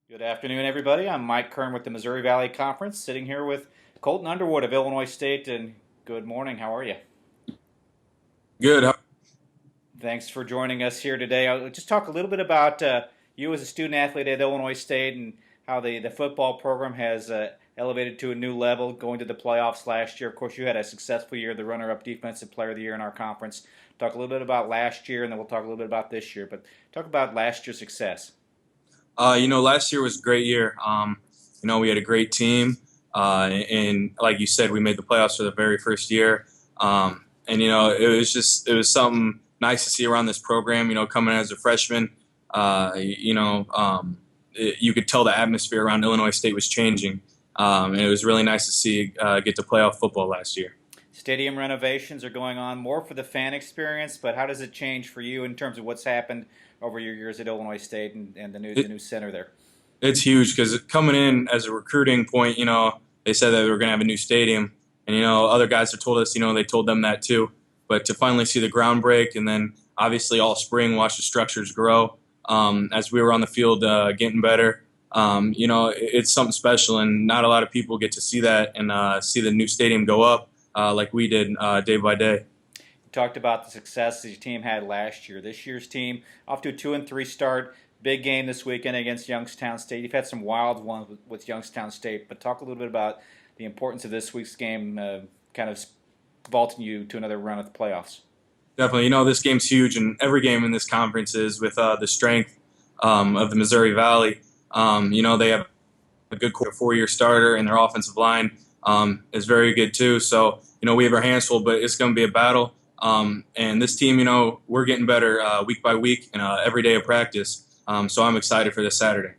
Good afternoon, everybody. I'm Mike Kern with the Missouri Valley Conference, sitting here with Colton Underwood of Illinois State. And good morning. How are you? Good. Thanks for joining us here today. I'll just talk a little bit about you as a student athlete at Illinois State and how the football program has elevated to a new level, going to the playoffs last year. Of course, you had a successful year, the runner-up defensive player of the year in our conference. Talk a little bit about last year, and then we'll talk a little bit about this year. But talk about last year's success. Last year was a great year. We had a great team, and like you said, we made the playoffs for the very first year. It was something nice to see around this program. Coming as a freshman, you could tell the atmosphere around Illinois State was changing, and it was really nice to see get to playoff football last year. Stadium renovations are going on more for the fan experience, but how does it change for you in terms of what's happened over your years at Illinois State and the new center there? It's huge because coming in as a recruiting point, they said that we were going to have a new stadium, and other guys have told us, they told them that too. But to finally see the ground break, and then obviously all spring watch the structures grow as we were on the field getting better. It's something special, and not a lot of people get to see that and see the new stadium go up like we did day by day. You talked about the success that your team had last year. This year's team off to a 2-3 start. Big game this weekend against Youngstown State. You've had some wild ones with Youngstown State, but talk a little bit about the importance of this week's game, kind of vaulting you to another run at the playoffs. Definitely, this game's huge, and every game in this conference is with the strength of the Missouri Valley. They have a good core, four-year starter, and their offensive line is very good too. So, we have our hands full, but it's going to be a battle. And this team, we're getting better week by week and every day of practice. So I'm excited for this Saturday.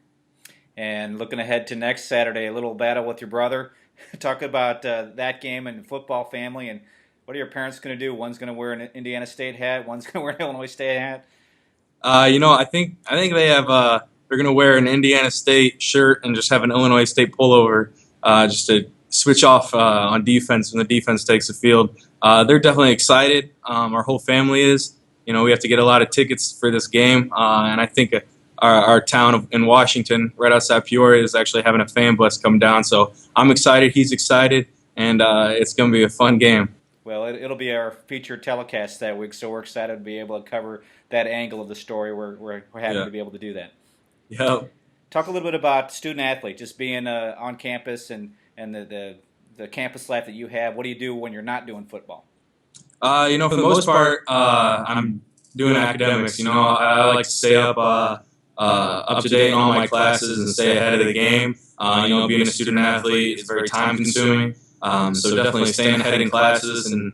And looking ahead to next Saturday, a little battle with your brother. Talk about that game and football family, and what are your parents going to do? One's going to wear an Indiana State hat. One's going to wear an Illinois State hat. I think they have they're going to wear an Indiana State shirt and just have an Illinois State pullover just to switch off on defense when the defense takes the field. They're definitely excited. Our whole family is. We have to get a lot of tickets for this game, and I think our town in Washington, right outside Peoria, is actually having a fan bus come down. So I'm excited. He's excited, and it's going to be a fun game. Well, it'll be our featured telecast that week, so we're excited to be able to cover that angle of the story. We're happy Yeah. to be able to do that. Yep. Talk a little bit about student athlete, just being on campus and the campus life that you have. What do you do when you're not doing football? For the most part, I'm doing academics. I like to stay up to date on all my classes and stay ahead of the game. Being a student athlete is very time consuming. So definitely staying ahead in classes and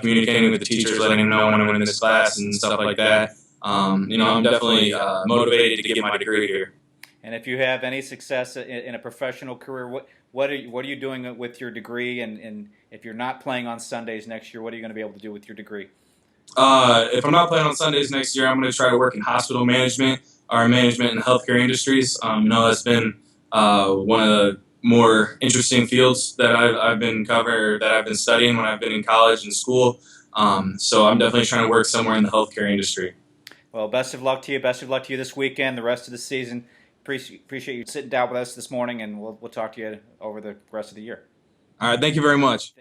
communicating with the teachers, letting them know when I'm in this class and stuff like that. I'm definitely motivated to get my degree here. And if you have any success in a professional career, what are you doing with your degree? And if you're not playing on Sundays next year, what are you going to be able to do with your degree? If I'm not playing on Sundays next year, I'm going to try to work in hospital management or management in healthcare industries. That's been one of the more interesting fields that I've been covering, that I've been studying when I've been in college and school. So I'm definitely trying to work somewhere in the healthcare industry. Well, best of luck to you. Best of luck to you this weekend, the rest of the season. Appreciate you sitting down with us this morning, and we'll talk to you over the rest of the year. All right, thank you very much.